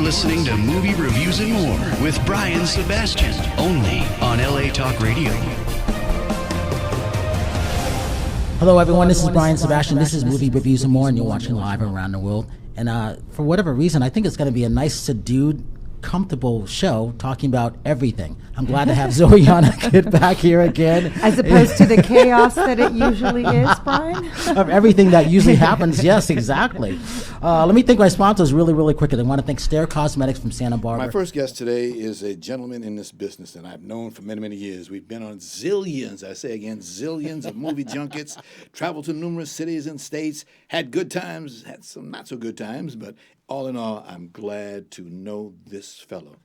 listening to Movie Reviews and More with Brian Sebastian, only on LA Talk Radio. Hello, everyone. This is Brian Sebastian. This is Movie Reviews and More, and you're watching live around the world. And for whatever reason, I think it's going to be a nice, subdued, comfortable show talking about everything. I'm glad to have Zoeyana get back here again. As opposed to the chaos that it usually is, Brian? Of everything that usually happens, yes, exactly. Let me thank my sponsors really quickly. I want to thank Stare Cosmetics from Santa Barbara. My first guest today is a gentleman in this business that I've known for many years. We've been on zillions, I say again, zillions of movie junkets, traveled to numerous cities and states, had good times, had some not so good times, but all in all, I'm glad to know this fellow.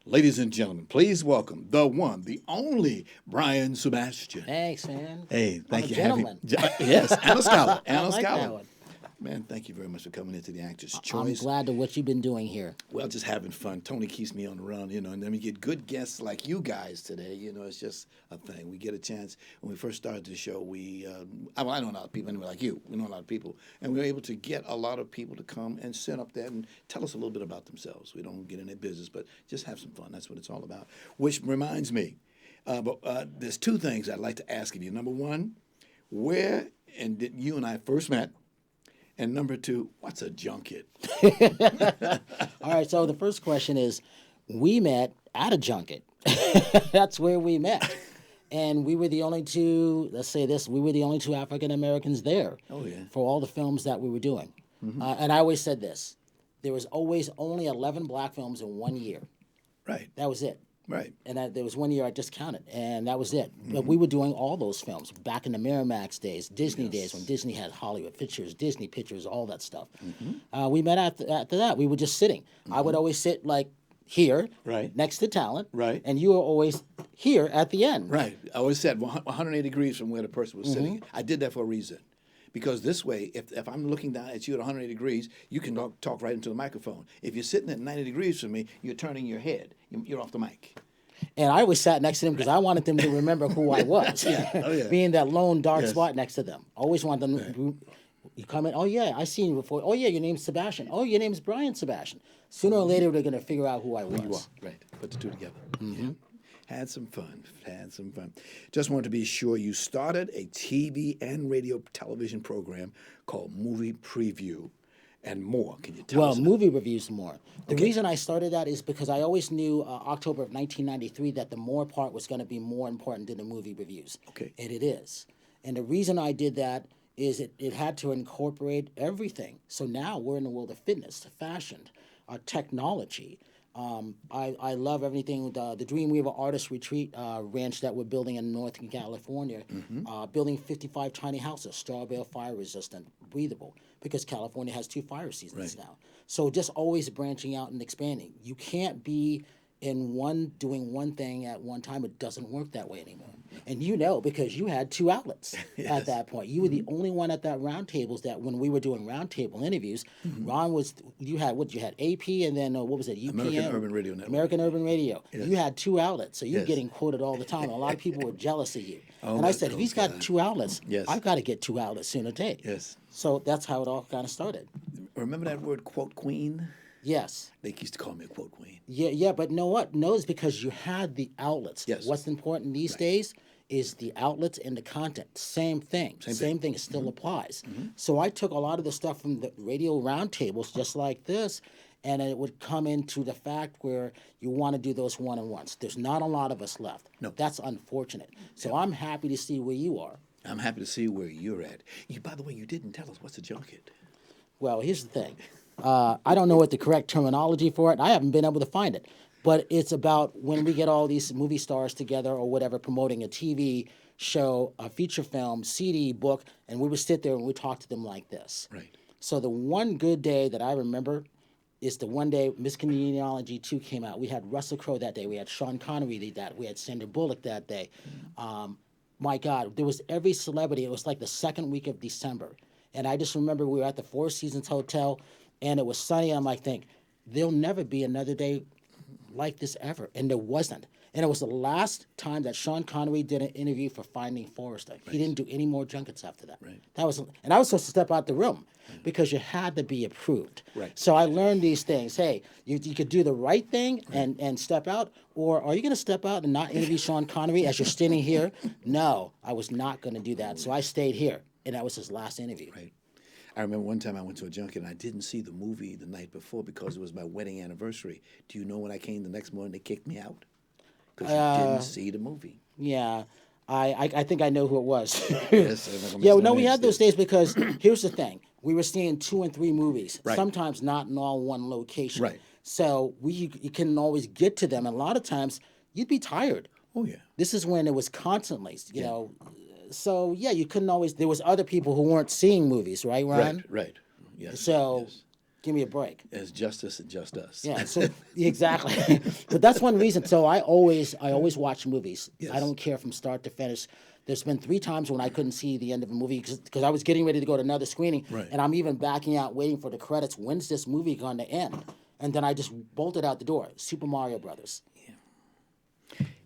Ladies and gentlemen, please welcome the one, the only Brian Sebastian. Thanks, man. Hey, thank you. Gentleman. Yes, and a scholar. And I a like scholar. that one. Man, thank you very much for coming into the Actor's I'm Choice. glad to what you've been doing here. Well, just having fun. Tony keeps me on the run, and then we get good guests like you guys today. It's just a thing. We get a chance. When we first started the show, I know a lot of people anyway, like you. We know a lot of people. And we were able to get a lot of people to come and sit up there and tell us a little bit about themselves. We don't get in their business, but just have some fun. That's what it's all about. Which reminds me, there's two things I'd like to ask of you. Number one, where and did you and I first met? And number two, what's a junket? All right, so the first question is, we met at a junket. That's where we met. And we were the only two, we were the only two African Americans there. Oh, yeah. For all the films that we were doing. Mm-hmm. And I always said this, there was always only 11 black films in 1 year. Right. That was it. Right. And there was 1 year I just counted, and that was it. Mm-hmm. But we were doing all those films back in the Miramax days, Disney days, when Disney had Hollywood Pictures, Disney Pictures, all that stuff. Mm-hmm. We met after that. We were just sitting. Mm-hmm. I would always sit like here, right, next to talent, right, and you were always here at the end. Right. I always said 180 degrees from where the person was sitting. I did that for a reason. Because this way, if I'm looking down at you at 180 degrees, you can talk right into the microphone. If you're sitting at 90 degrees from me, you're turning your head. You're off the mic. And I always sat next to them because I wanted them to remember who I was. Being that lone dark spot next to them. Always want them to, you come in, oh yeah, I seen you before. Oh yeah, your name's Sebastian. Oh, your name's Brian Sebastian. Sooner or later, they're going to figure out who I was. Who you are, right. Put the two together. Mm-hmm. Yeah. Had some fun. Just wanted to be sure you started a TV and television program called Movie Preview and More. Can you tell us? Well, Movie Reviews and More. The reason I started that is because I always knew October of 1993 that the more part was going to be more important than the movie reviews. Okay. And it is. And the reason I did that is it had to incorporate everything. So now we're in the world of fitness, fashion, technology. I love everything. The Dreamweaver Artist Retreat ranch that we're building in Northern California, building 55 tiny houses, straw bale, fire resistant, breathable, because California has 2 fire seasons now. So just always branching out and expanding. You can't be doing one thing at one time. It doesn't work that way anymore. And because you had 2 outlets at that point. You were the only one at that round tables that when we were doing round table interviews, Ron you had AP and then what was it? UPN? American Urban Radio Network. American Urban Radio. Yes. You had 2 outlets, so you're getting quoted all the time. A lot of people were jealous of you. And I said, if he's got 2 outlets, I've got to get 2 outlets sooner or later. Yes. So that's how it all kind of started. Remember that word, quote, queen? Yes. They used to call me a quote queen. Yeah, but know what? No, it's because you had the outlets. Yes. What's important these days is the outlets and the content. Same thing. Same thing. It still applies. So I took a lot of the stuff from the radio roundtables, just like this, and it would come into the fact where you want to do those one-on-ones. There's not a lot of us left. No. That's unfortunate. So I'm happy to see where you are. I'm happy to see where you're at. By the way, you didn't tell us what's a junket. Well, here's the thing. I don't know what the correct terminology for it. I haven't been able to find it. But it's about when we get all these movie stars together or whatever promoting a TV show, a feature film, CD, book, and we would sit there and we talk to them like this. Right. So the one good day that I remember is the one day Miss Congeniality 2 came out. We had Russell Crowe that day. We had Sean Connery that. We had Sandra Bullock that day. My God, there was every celebrity. It was like the second week of December. And I just remember we were at the Four Seasons Hotel, and it was sunny, and I'm like, there'll never be another day like this ever. And there wasn't. And it was the last time that Sean Connery did an interview for Finding Forrester. He didn't do any more junkets after that. Right. And I was supposed to step out the room because you had to be approved. Right. So I learned these things. Hey, you could do the right thing and step out, or are you going to step out and not interview Sean Connery as you're standing here? No, I was not going to do that. So I stayed here, and that was his last interview. Right. I remember one time I went to a junket and I didn't see the movie the night before because it was my wedding anniversary. Do you know when I came the next morning, they kicked me out? Because you didn't see the movie. Yeah. I think I know who it was. Yes, Yeah, no, we had those days because here's the thing. We were seeing 2 and 3 movies, Right. sometimes not in all one location. Right. So you couldn't always get to them. And a lot of times you'd be tired. Oh, yeah. This is when it was constantly, you know. So, yeah, you couldn't always. There was other people who weren't seeing movies, right, Ron? Right. Yes. So, yes. give me a break. It's justice and just us. Yeah, so exactly. But that's one reason. So I always watch movies. Yes. I don't care from start to finish. There's been 3 times when I couldn't see the end of a movie because I was getting ready to go to another screening, Right. and I'm even backing out, waiting for the credits. When's this movie going to end? And then I just bolted out the door. Super Mario Brothers.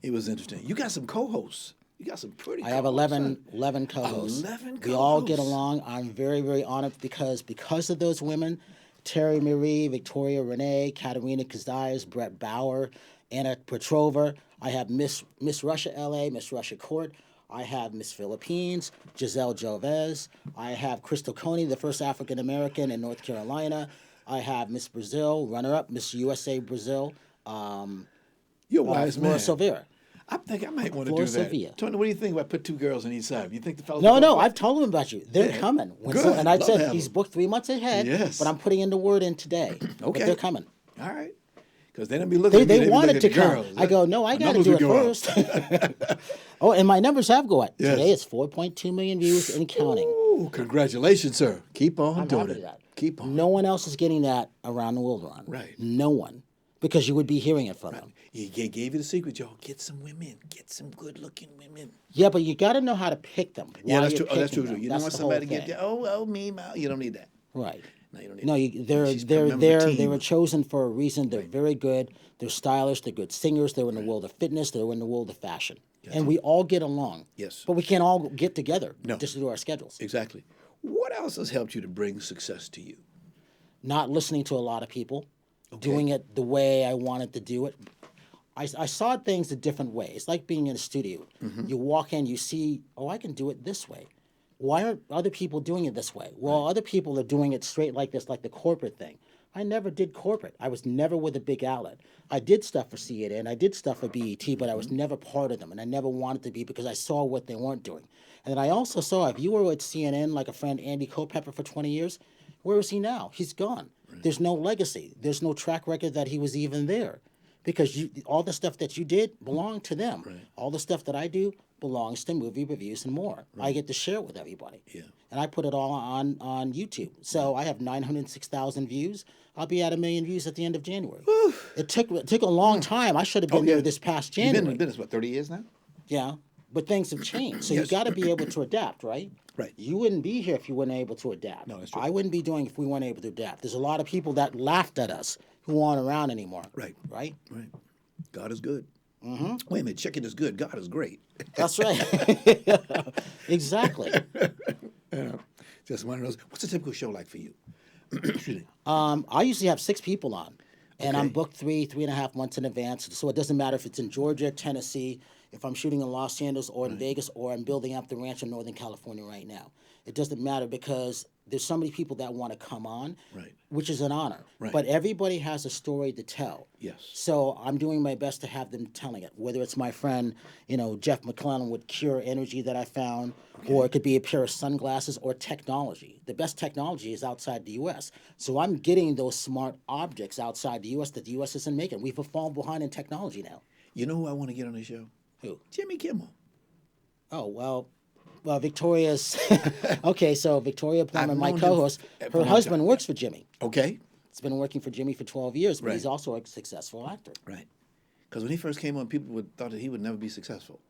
It was interesting. You got some co-hosts. You got some pretty I have co-hosts, 11 huh? co-hosts. 11 We all get co-hosts. along. I'm very, very honored because of those women, Terry Marie, Victoria Renee, Katerina Kazayas, Brett Bauer, Anna Petrova. I have Miss Russia LA, Miss Russia Court. I have Miss Philippines, Giselle Jovez. I have Crystal Coney, the first African American in North Carolina. I have Miss Brazil, runner-up, Miss USA Brazil. You're a wise Flora man. Silvera. I think I might want to Flora do that. Sylvia. Tony, what do you think about put 2 girls on each side? You think the fellas? No, will no, go? I've told him about you. They're Yeah. coming. Good. And I Love said to have he's them. booked 3 months ahead. Yes. But I'm putting in the word in today. But Okay. they're coming. All right. Because they don't be looking at me. They be wanted looking to at the come. girls. I go, no, I My got to numbers do would it go up. first. Oh, and my numbers have gone up. Yes. Today it's 4.2 million views and counting. Ooh, congratulations, sir. Keep on I'm doing happy it. with that. Keep on. No one else is getting that around the world, Ron. Right. No one. Because you would be hearing it from them. He gave you the secret, Joe. Get some women. Get some good-looking women. Yeah, but you got to know how to pick them. Yeah, Why that's you're true. Oh, that's picking true. them. You don't That's want the whole somebody to get thing. you. Me, you don't need that. Right. No, you don't need No, that. She's a member they're of the they were team. chosen for a reason. They're very good. They're stylish. They're good singers. They're in the world of fitness. They're in the world of fashion. And we all get along. Yes. But we can't all get together No. just to do our schedules. Exactly. What else has helped you to bring success to you? Not listening to a lot of people, doing it the way I wanted to do it. I saw things a different way. It's like being in a studio. Mm-hmm. You walk in, you see, oh, I can do it this way. Why aren't other people doing it this way? Well, other people are doing it straight like this, like the corporate thing. I never did corporate. I was never with a big outlet. I did stuff for CNN. I did stuff for BET, but I was never part of them, and I never wanted to be because I saw what they weren't doing. And then I also saw if you were at CNN, like a friend Andy Culpepper for 20 years, where is he now? He's gone. There's no legacy. There's no track record that he was even there. Because all the stuff that you did belonged to them. Right. All the stuff that I do belongs to movie reviews and more. I get to share it with everybody. Yeah. And I put it all on YouTube. So I have 906,000 views. I'll be at 1 million views at the end of January. It took a long time. I should have been there this past You've been January. in business, what, 30 years now? Yeah. But things have changed. So Yes. you got to be able to adapt, right? Right. You wouldn't be here if you weren't able to adapt. No, that's true. I wouldn't be doing it if we weren't able to adapt. There's a lot of people that laughed at us who aren't around anymore. Right. Right? Right. God is good. Mm-hmm. Wait a minute, chicken is good. God is great. That's right. Exactly. Just one of those. What's a typical show like for you? Excuse me. I usually have 6 people on, and I'm Okay. booked 3.5 months in advance. So it doesn't matter if it's in Georgia, Tennessee, if I'm shooting in Los Angeles or in Vegas, or I'm building up the ranch in Northern California right now. It doesn't matter because there's so many people that want to come on, Right. which is an honor. Right. But everybody has a story to tell. Yes. So I'm doing my best to have them telling it. Whether it's my friend, Jeff McClellan with Cure Energy that I found, or it could be a pair of sunglasses or technology. The best technology is outside the U.S. So I'm getting those smart objects outside the U.S. that the U.S. isn't making. We've fallen behind in technology now. You know who I want to get on the show? Who? Jimmy Kimmel. Oh, well, Victoria's. Okay, so Victoria Plummer, I've my known him co-host, for a her long husband time. works for Jimmy. Okay. He's been working for Jimmy for 12 years, but Right. he's also a successful actor. Right. Because when he first came on, people thought that he would never be successful.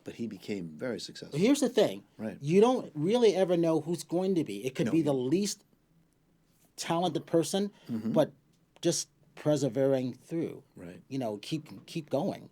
But he became very successful. But here's the thing. Right. You don't really ever know who's going to be. It could No. be the least talented person, Mm-hmm. but just persevering through. Right. You know, keep going.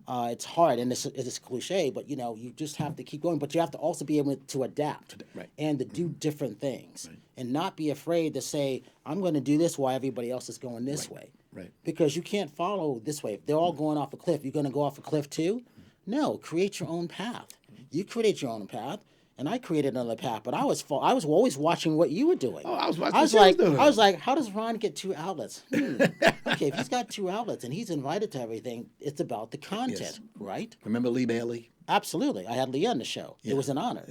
It's hard, and it's cliche, but you know, you just have to keep going. But you have to also be able to adapt Right. and to do different things, Right. and not be afraid to say, "I'm going to do this while everybody else is going this way." Right. Because you can't follow this way. If they're all going off a cliff, you're going to go off a cliff too? No, create your own path. You create your own path, and I created another path. But I was always watching what you were doing. Oh, I was watching I was what you like, was doing. I was like, how does Ron get 2 outlets? Okay, if he's got 2 outlets and he's invited to everything, it's about the content, Yes. right? Remember Lee Bailey? Absolutely. I had Lee on the show. Yeah. It was an honor.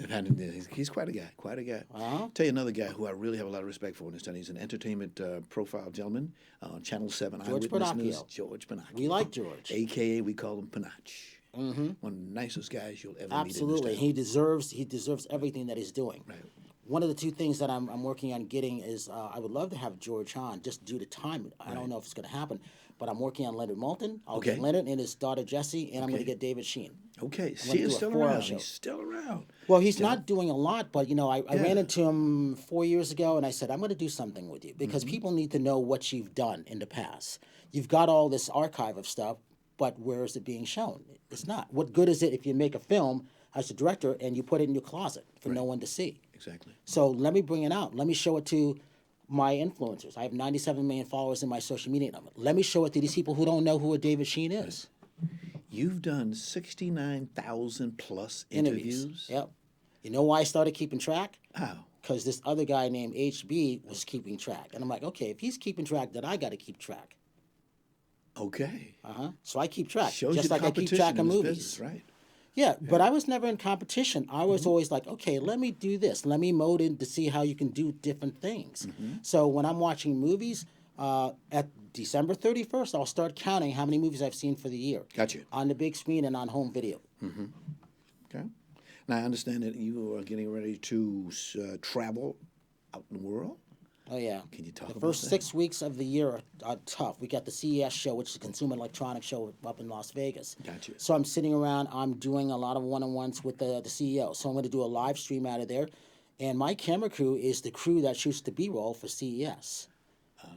He's quite a guy. Quite a guy. Tell you another guy who I really have a lot of respect for in this town. He's an entertainment profile gentleman on Channel 7 George Eyewitness News. Pinocchio. George Pinocchio. We like George. AKA we call him Pinocchio. One of the nicest guys you'll ever Absolutely. meet in this town. He deserves everything that he's doing. Right. One of the 2 things that I'm working on getting is I would love to have George on just due to time. I don't know if it's going to happen, but I'm working on Leonard Moulton. I'll get Leonard and his daughter Jessie, and I'm going to get David Sheen. Okay, I'm see, gonna he's do a still 4-hour around. show. He's still around. Well, he's not doing a lot, but you know, I Yeah. ran into him 4 years ago, and I said, I'm going to do something with you because people need to know what you've done in the past. You've got all this archive of stuff, but where is it being shown? It's not. What good is it if you make a film as a director and you put it in your closet for no one to see? Exactly. So let me bring it out. Let me show it to my influencers. I have 97 million followers in my social media number. Let me show it to these people who don't know who a David Sheen is. You've done 69,000 plus interviews. Yep. You know why I started keeping track? How? Because this other guy named HB was keeping track. And I'm like, okay, if he's keeping track, then I got to keep track. Okay. So I keep track. Shows just you the like I keep competition track of in this movies. business, right? Yeah, but I was never in competition. I was always like, okay, let me do this. Let me mode in to see how you can do different things. So when I'm watching movies, at December 31st, I'll start counting how many movies I've seen for the year. Gotcha. On the big screen and on home video. Okay. Now I understand that you are getting ready to travel out in the world. Oh, yeah. Can you talk The about first that? 6 weeks of the year are tough. We got the CES show, which is the Consumer Electronics Show up in Las Vegas. Gotcha. So I'm sitting around, I'm doing a lot of one-on-ones with the CEO. So I'm going to do a live stream out of there. And my camera crew is the crew that shoots the B-roll for CES.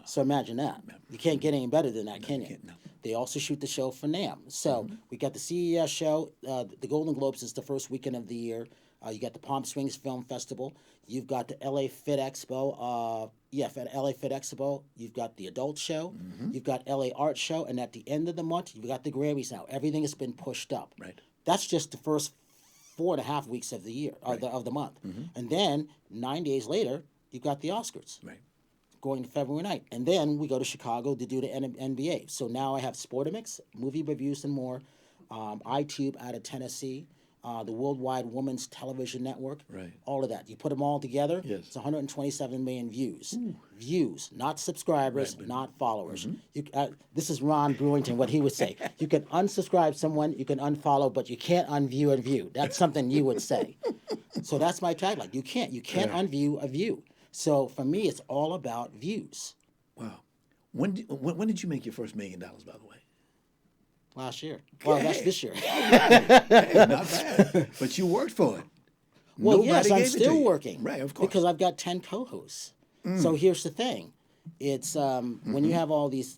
So imagine that. You can't get any better than that, can you? No. They also shoot the show for NAMM. So we got the CES show. The Golden Globes is the first weekend of the year. You got the Palm Springs Film Festival. You've got the LA Fit Expo. For LA Fit Expo, you've got the Adult Show. You've got LA Art Show. And at the end of the month, you've got the Grammys now. Everything has been pushed up. Right. That's just the first 4.5 weeks of the year, of the month. And then 9 days later, you've got the Oscars. Right. Going to February night. And then we go to Chicago to do the NBA. So now I have Sportimix, movie reviews and more, iTube out of Tennessee, the Worldwide Women's Television Network, Right. all of that. You put them all together, Yes. it's 127 million views. Views, not subscribers, not followers. This is Ron Brewington, what he would say. You can unsubscribe someone, you can unfollow, but you can't unview and view. That's something you would say. So that's my tagline. You can't unview a view. So for me, it's all about views. Wow. When did you make your first $1 million, by the way? Last year. Well, that's this year. Hey, not bad. But you worked for it. Well, Nobody yes, I'm gave it to still you. working. Right, of course. Because I've got 10 co-hosts. So here's the thing. It's when you have all these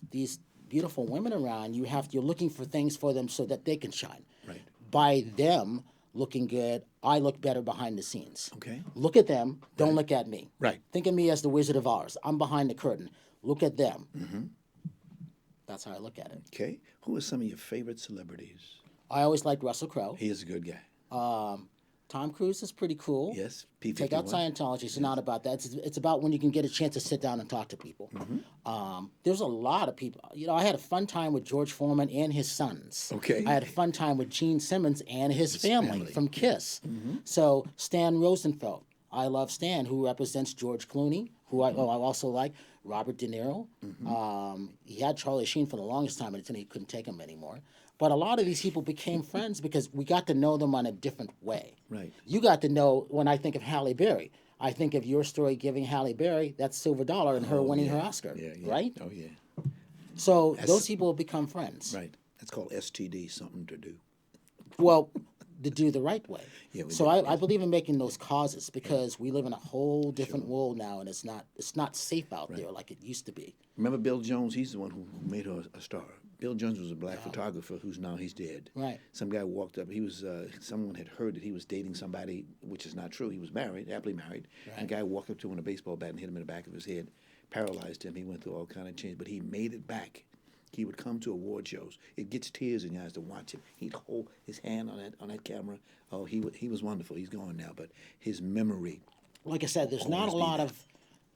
beautiful women around, you're looking for things for them so that they can shine. Right. By them looking good, I look better behind the scenes. Okay. Look at them. Don't look at me. Right. Think of me as the Wizard of Oz. I'm behind the curtain. Look at them. That's how I look at it. Okay. Who are some of your favorite celebrities? I always liked Russell Crowe. He is a good guy. Tom Cruise is pretty cool. Yes. P51. Take out Scientology. It's not about that. It's about when you can get a chance to sit down and talk to people. There's a lot of people. You know, I had a fun time with George Foreman and his sons. Okay. I had a fun time with Gene Simmons and his family from KISS. So Stan Rosenfeld. I love Stan, who represents George Clooney, who I also like. Robert De Niro. He had Charlie Sheen for the longest time until he couldn't take him anymore. But a lot of these people became friends because we got to know them on a different way. Right. You got to know, when I think of Halle Berry, I think of your story giving Halle Berry that silver dollar and her winning her Oscar, right? Oh, yeah. So those people become friends. Right. That's called STD, something to do. Well, to do the right way. Yeah, we So do, I believe in making those causes because we live in a whole different world now, and it's not safe out there like it used to be. Remember Bill Jones? He's the one who made her a star. Bill Jones was a black photographer he's dead. Right. Some guy walked up. He was someone had heard that he was dating somebody, which is not true. He was married, happily married. Right. And a guy walked up to him with a baseball bat and hit him in the back of his head, paralyzed him. He went through all kind of change, but he made it back. He would come to award shows. It gets tears in your eyes to watch him. He'd hold his hand on that camera. Oh, he was wonderful. He's gone now, but his memory. Like I said, there's not a Always be lot there. of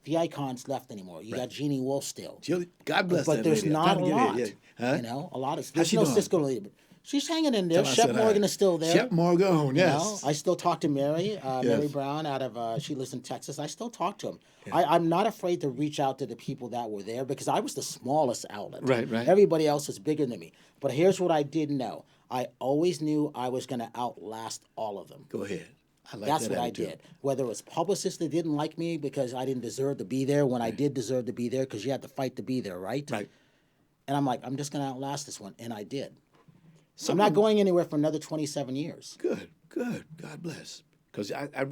the icons left anymore. You got Jeannie Wolf still. God bless But that there's lady. I'm not a trying to get lot. it, yeah. Huh? You know, a lot of How's there's she no doing? Cisco leader. She's hanging in there. Tell her I Shep said Morgan hi. is still there. Shep Morgan, You yes. know, I still talk to Mary, Mary Yes. Brown out of she lives in Texas. I still talk to him. I'm not afraid to reach out to the people that were there because I was the smallest outlet. Right, right. Everybody else is bigger than me. But here's what I did know. I always knew I was going to outlast all of them. Go ahead. I like That's that what attitude. I did. Whether it was publicists that didn't like me because I didn't deserve to be there when I did deserve to be there because you had to fight to be there, right? Right. And I'm like, I'm just going to outlast this one. And I did. I'm not going anywhere for another 27 years. Good. God bless. Because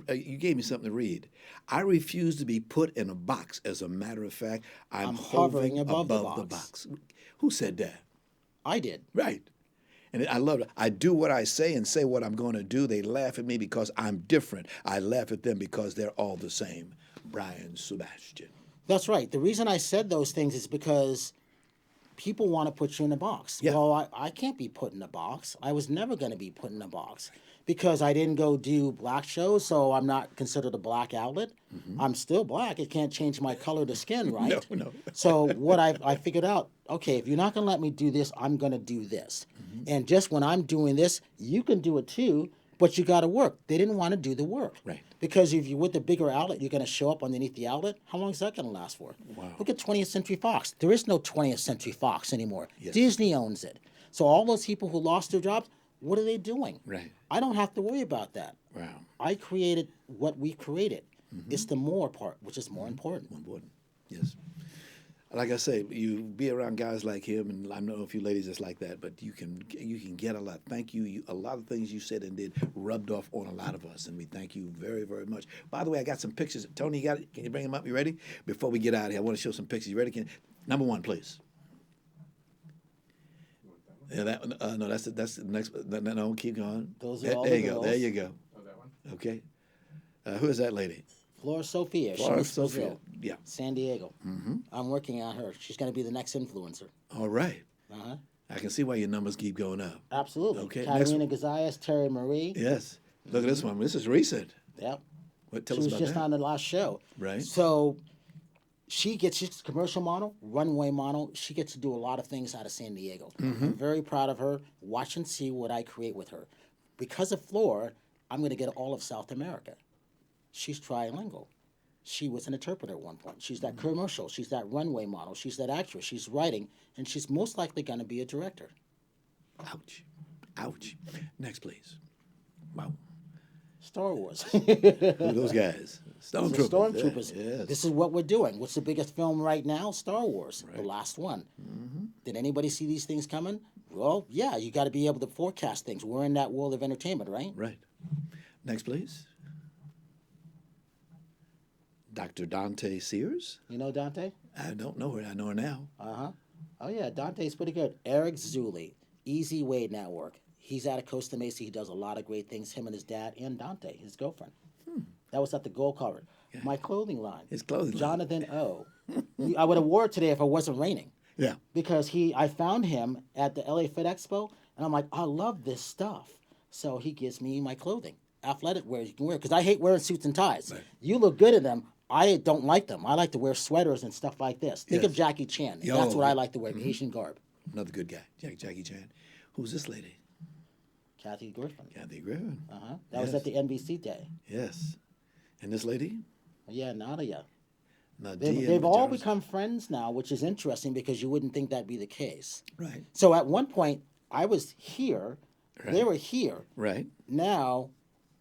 you gave me something to read. I refuse to be put in a box. As a matter of fact, I'm hovering above the box. Who said that? I did. Right. And I love it. I do what I say and say what I'm going to do. They laugh at me because I'm different. I laugh at them because they're all the same. Brian Sebastian. That's right. The reason I said those things is because people want to put you in a box. Yeah. Well, I can't be put in a box. I was never going to be put in a box because I didn't go do black shows, so I'm not considered a black outlet. I'm still black. It can't change my color to skin, right? No. So what I figured out, okay, if you're not going to let me do this, I'm going to do this. And just when I'm doing this, you can do it too, but you got to work. They didn't want to do the work. Right. Because if you're with the bigger outlet, you're going to show up underneath the outlet. How long is that going to last for? Wow. Look at 20th Century Fox. There is no 20th Century Fox anymore. Yes. Disney owns it. So all those people who lost their jobs, what are they doing? Right. I don't have to worry about that. Wow. I created what we created. It's the more part, which is more important. Important. Yes. Like I say, you be around guys like him, and I know a few ladies that's like that, but you can get a lot. Thank you. A lot of things you said and did rubbed off on a lot of us, and we thank you very, very much. By the way, I got some pictures. Tony, you got it? Can you bring them up? You ready? Before we get out of here, I want to show some pictures. You ready? Number one, please. Yeah, no, that's the next. No, keep going. Those are there, all there the you go. girls. There you go. Oh, that one? Okay. Who is that lady? Flora Sophia. Flora She's Sophia. Brazil, Yeah. San Diego. I'm working on her. She's going to be the next influencer. All right. Uh-huh. I can see why your numbers keep going up. Absolutely. Okay, next Katerina Gazayas, Terry Marie. Yes. Look at this one. This is recent. Yep. Tell She us was about just that. on the last show. Right. So she's a commercial model, runway model. She gets to do a lot of things out of San Diego. I'm very proud of her. Watch and see what I create with her. Because of Flora, I'm going to get all of South America. She's trilingual. She was an interpreter at one point. She's that commercial. She's that runway model. She's that actress. She's writing. And she's most likely going to be a director. Ouch. Ouch. Next, please. Wow. Star Wars. Who are those guys? Stormtroopers. Stormtroopers. Yes. This is what we're doing. What's the biggest film right now? Star Wars, the last one. Did anybody see these things coming? Well, yeah, you got to be able to forecast things. We're in that world of entertainment, right? Right. Next, please. Dr. Dante Sears. You know Dante? I don't know her. I know her now. Uh-huh. Oh, yeah, Dante's pretty good. Eric Zuli, Easy Way Network. He's out of Costa Mesa. He does a lot of great things, him and his dad, and Dante, his girlfriend. That was at the Gold Cover. My clothing line. His clothing line. Jonathan O. I would have wore it today if it wasn't raining. Yeah. Because I found him at the LA Fit Expo, and I'm like, I love this stuff. So he gives me my clothing, athletic wear you can wear, because I hate wearing suits and ties. Right. You look good in them. I don't like them. I like to wear sweaters and stuff like this. Think Yes. of Jackie Chan. Yo. That's what I like to wear, Asian garb. Another good guy. Jackie Chan. Who's this lady? Kathy Griffin. Kathy Griffin. Uh-huh. That was Yes. at the NBC day. Yes. And this lady? Yeah, Nadia. Nadia They've all Majaras. become friends now, which is interesting because you wouldn't think that'd be the case. Right. So at one point, I was here. They Right. were here. Right. Now,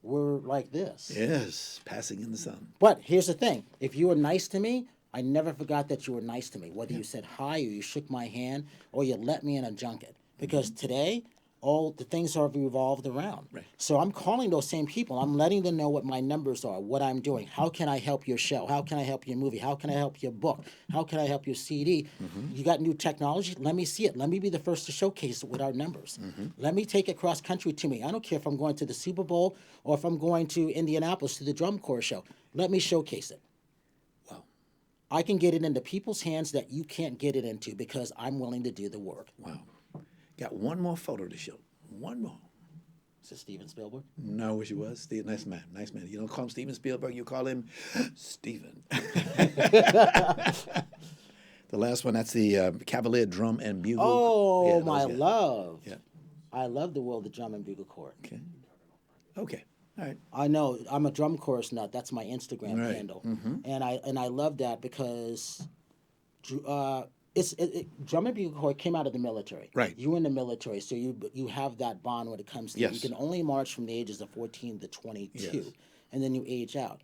we're like this. Yes. Passing in the sun. But here's the thing. If you were nice to me, I never forgot that you were nice to me. Whether you said hi or you shook my hand or you let me in a junket. Because today, all the things are revolved around. Right. So I'm calling those same people. I'm letting them know what my numbers are, what I'm doing. How can I help your show? How can I help your movie? How can I help your book? How can I help your CD? You got new technology? Let me see it. Let me be the first to showcase it with our numbers. Let me take it cross country to me. I don't care if I'm going to the Super Bowl or if I'm going to Indianapolis to the drum corps show. Let me showcase it. Wow. I can get it into people's hands that you can't get it into because I'm willing to do the work. Wow. Got one more photo to show. One more. Is it Steven Spielberg? No, I wish it was. Steve, nice man. Nice man. You don't call him Steven Spielberg, you call him Steven. The last one, that's the Cavalier Drum and Bugle. Oh, Yeah, my those guys. love. Yeah. I love the World of Drum and Bugle Corps. Okay. Okay. All right. I know. I'm a drum chorus nut. That's my Instagram Right. handle. And I love that because drum and bugle corps came out of the military. Right. You were in the military, so you have that bond when it comes to Yes. you can only march from the ages of 14 to 22, Yes. and then you age out.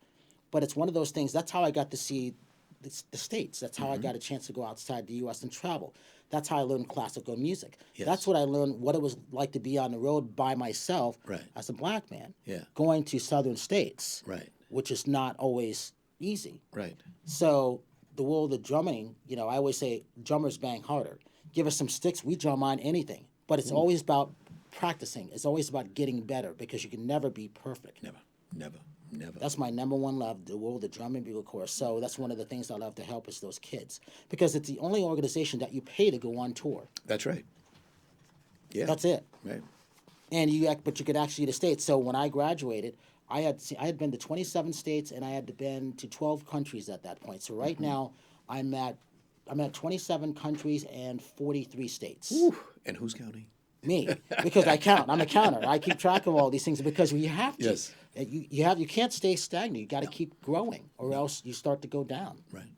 But it's one of those things. That's how I got to see the States. That's how I got a chance to go outside the U.S. and travel. That's how I learned classical music. Yes. That's what I learned, what it was like to be on the road by myself Right. as a black man. Yeah. Going to southern states. Right. Which is not always easy. Right. So the world of drumming, I always say drummers bang harder. Give us some sticks, we drum on anything. But it's always about practicing. It's always about getting better because you can never be perfect. Never. Never. Never. That's my number one love, the world of drum and bugle corps. So that's one of the things I love to help is those kids. Because it's the only organization that you pay to go on tour. That's right. Yeah. That's it. Right. But you could actually the states. So when I graduated, I had been to 27 states and I had been to 12 countries at that point. So right now I'm at 27 countries and 43 states. Whew. And who's counting? Me, because I count. I'm a counter. I keep track of all these things because we have to. Yes. You can't stay stagnant. You got to keep growing, or else you start to go down. Right.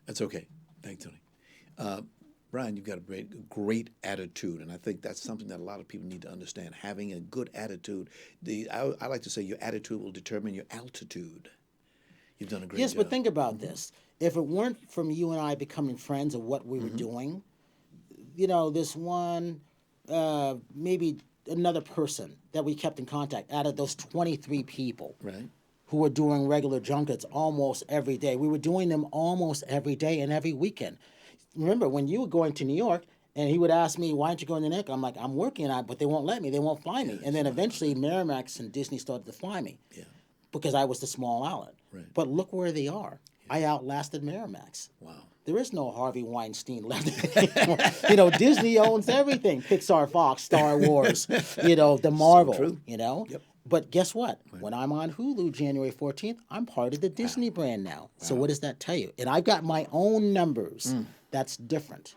That's okay. Thanks, Tony. Brian, you've got a great attitude, and I think that's something that a lot of people need to understand. Having a good attitude. I like to say your attitude will determine your altitude. You've done a great job. Yes, but think about this. If it weren't from you and I becoming friends of what we were doing, this one, maybe another person that we kept in contact out of those 23 people. Right. Who were doing regular junkets almost every day. We were doing them almost every day and every weekend. Remember, when you were going to New York, and he would ask me, why aren't you going to New York? I'm like, I'm working on it, but they won't let me. They won't fly me. And then eventually Miramax and Disney started to fly me. Yeah. Because I was the small island. Right. But look where they are. Yeah. I outlasted Miramax. Wow. There is no Harvey Weinstein left anymore. Disney owns everything. Pixar, Fox, Star Wars, the Marvel, true. Yep. But guess what? Right. When I'm on Hulu January 14th, I'm part of the Disney brand now. Wow. So what does that tell you? And I've got my own numbers. That's different.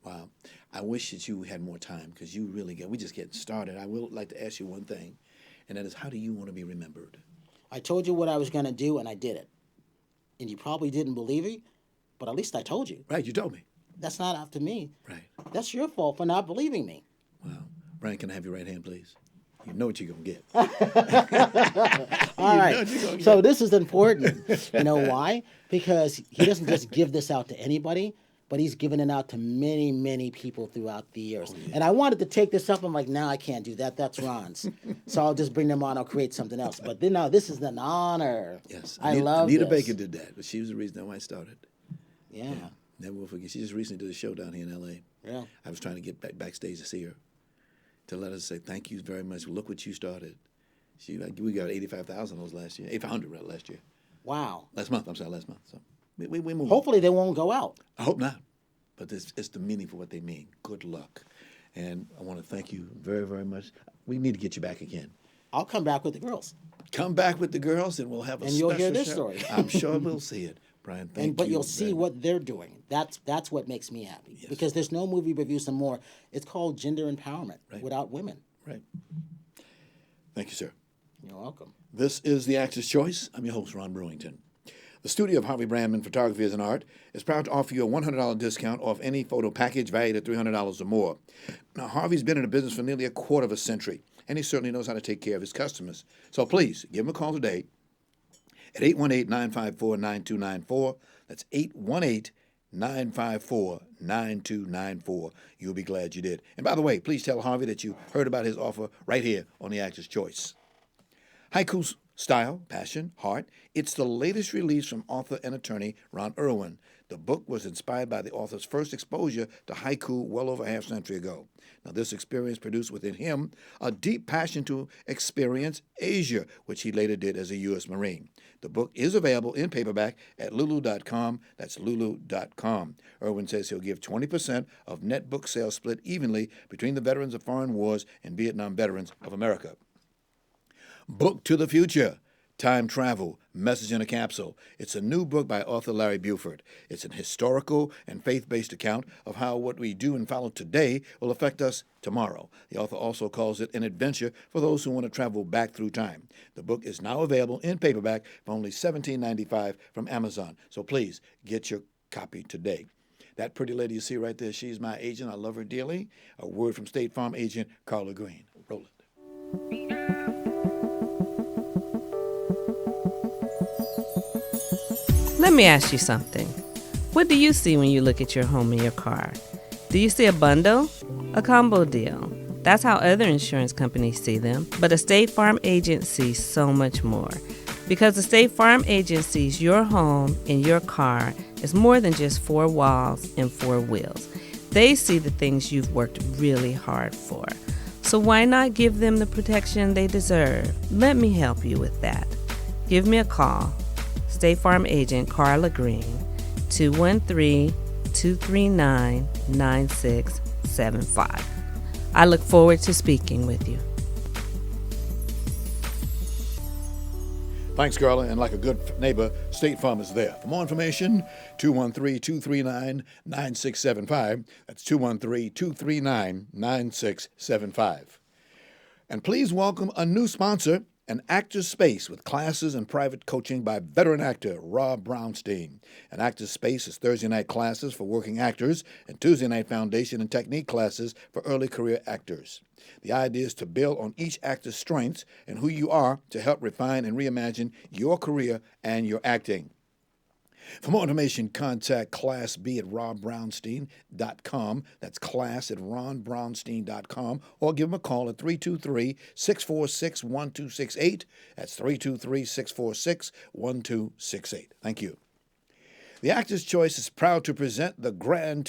Wow. I wish that you had more time because you really we just getting started. I will like to ask you one thing, and that is, how do you want to be remembered? I told you what I was going to do, and I did it. And you probably didn't believe me, but at least I told you. Right, you told me. That's not up to me. Right. That's your fault for not believing me. Wow. Brian, can I have your right hand, please? You know what you're going to get. All right. So this is important. You know why? Because he doesn't just give this out to anybody, but he's given it out to many, many people throughout the years. Oh, yeah. And I wanted to take this up. I'm like, no, I can't do that. That's Ron's. So I'll just bring them on. I'll create something else. But then now this is an honor. Yes. I love Anita this. Baker did that, but she was the reason why I started. Yeah. Never will forget. She just recently did a show down here in L.A. Yeah. I was trying to get backstage to see her, to let us say, thank you very much. Look what you started. We got 85,000 those last year. 800 last year. Wow. Last month. So we moved. Hopefully they won't go out. I hope not. But it's the meaning for what they mean. Good luck. And I want to thank you very, very much. We need to get you back again. I'll come back with the girls. Come back with the girls, and we'll have a and you'll hear this show. story. I'm sure we'll see it. Brian, thank you. But you'll see what they're doing. That's what makes me happy. Yes. Because there's no movie reviews anymore. It's called gender empowerment without women. Right. Thank you, sir. You're welcome. This is The Actor's Choice. I'm your host, Ron Brewington. The studio of Harvey Brandman Photography is an Art is proud to offer you a $100 discount off any photo package valued at $300 or more. Now, Harvey's been in the business for nearly a quarter of a century, and he certainly knows how to take care of his customers. So please, give him a call today at 818-954-9294. That's 954-9294. You'll be glad you did. And by the way, please tell Harvey that you heard about his offer right here on The Actor's Choice. Haiku Style, Passion, Heart. It's the latest release from author and attorney Ron Irwin. The book was inspired by the author's first exposure to haiku well over a half century ago. Now, this experience produced within him a deep passion to experience Asia, which he later did as a U.S. Marine. The book is available in paperback at lulu.com. That's lulu.com. Irwin says he'll give 20% of net book sales split evenly between the veterans of foreign wars and Vietnam veterans of America. Book to the Future, Time Travel, Message in a Capsule. It's a new book by author Larry Buford. It's an historical and faith-based account of how what we do and follow today will affect us tomorrow. The author also calls it an adventure for those who want to travel back through time. The book is now available in paperback for only $17.95 from Amazon. So please get your copy today. That pretty lady you see right there, she's my agent. I love her dearly. A word from State Farm agent Carla Green. Roll it. Let me ask you something. What do you see when you look at your home and your car? Do you see a bundle? A combo deal? That's how other insurance companies see them. But a State Farm agent sees so much more. Because the State Farm agent sees your home and your car as more than just four walls and four wheels. They see the things you've worked really hard for. So why not give them the protection they deserve? Let me help you with that. Give me a call. State Farm agent Carla Green, 213-239-9675. I look forward to speaking with you. Thanks, Carla. And like a good neighbor, State Farm is there. For more information, 213-239-9675. That's 213-239-9675. And please welcome a new sponsor, An Actor's Space, with classes and private coaching by veteran actor Rob Brownstein. An Actor's Space is Thursday night classes for working actors and Tuesday night foundation and technique classes for early career actors. The idea is to build on each actor's strengths and who you are to help refine and reimagine your career and your acting. For more information, contact Class B at robbrownstein.com. That's class at ronbrownstein.com. Or give him a call at 323-646-1268. That's 323-646-1268. Thank you. The Actor's Choice is proud to present the grand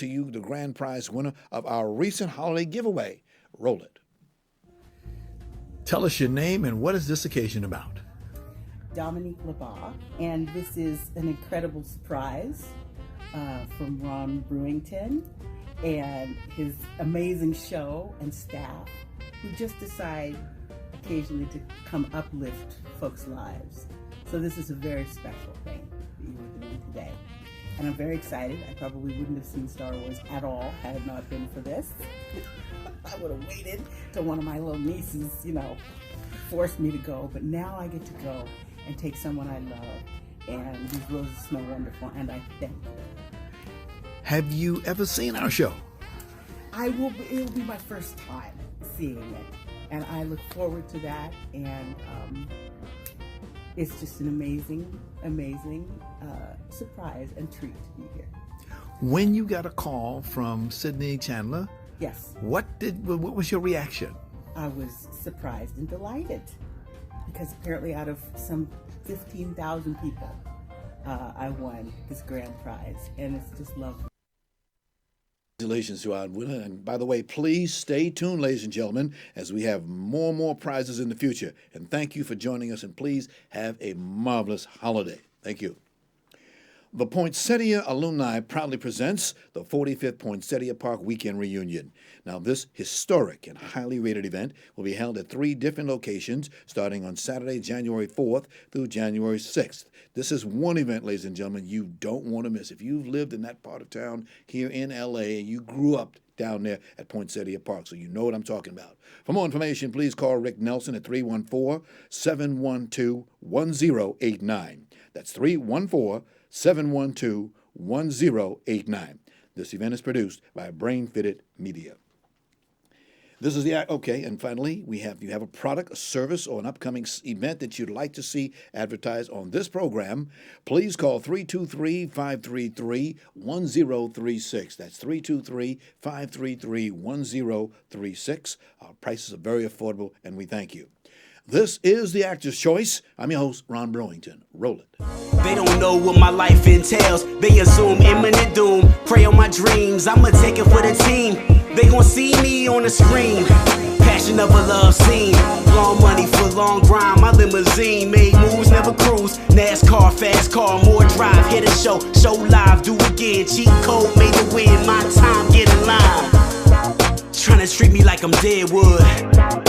prize winner of our recent holiday giveaway. Roll it. Tell us your name and what is this occasion about? Dominique Labar, and this is an incredible surprise from Ron Brewington and his amazing show and staff, who just decide occasionally to come uplift folks' lives. So this is a very special thing that you are doing today. And I'm very excited. I probably wouldn't have seen Star Wars at all had it not been for this. I would have waited till one of my little nieces, forced me to go, but now I get to go and take someone I love, and these roses smell wonderful, and I thank you. Have you ever seen our show? It will be my first time seeing it, and I look forward to that, and it's just an amazing surprise and treat to be here. When you got a call from Sydney Chandler, yes, what was your reaction? I was surprised and delighted, because apparently out of some 15,000 people, I won this grand prize, and it's just lovely. Congratulations to our winner. And by the way, please stay tuned, ladies and gentlemen, as we have more prizes in the future. And thank you for joining us, and please have a marvelous holiday. Thank you. The Poinsettia Alumni proudly presents the 45th Poinsettia Park Weekend Reunion. Now, this historic and highly rated event will be held at 3 different locations starting on Saturday, January 4th through January 6th. This is one event, ladies and gentlemen, you don't want to miss. If you've lived in that part of town here in L.A. and you grew up down there at Poinsettia Park, so you know what I'm talking about. For more information, please call Rick Nelson at 314-712-1089. That's 314-712-1089. This event is produced by Brain Fitted Media. This is the okay, and finally, you have a product, a service, or an upcoming event that you'd like to see advertised on this program. Please call 323-533-1036. That's 323-533-1036. Our prices are very affordable, and we thank you. This is The Actor's Choice. I'm your host, Ron Brewington. Roll it. They don't know what my life entails. They assume imminent doom. Prey on my dreams. I'ma take it for the team. They gon' see me on the screen. Passion of a love scene. Long money for long grind. My limousine made moves, never cruise. NASCAR, fast car, more drive. Hit a show live, do again. Cheat code made to win. My time, get in line. Trying to treat me like I'm deadwood,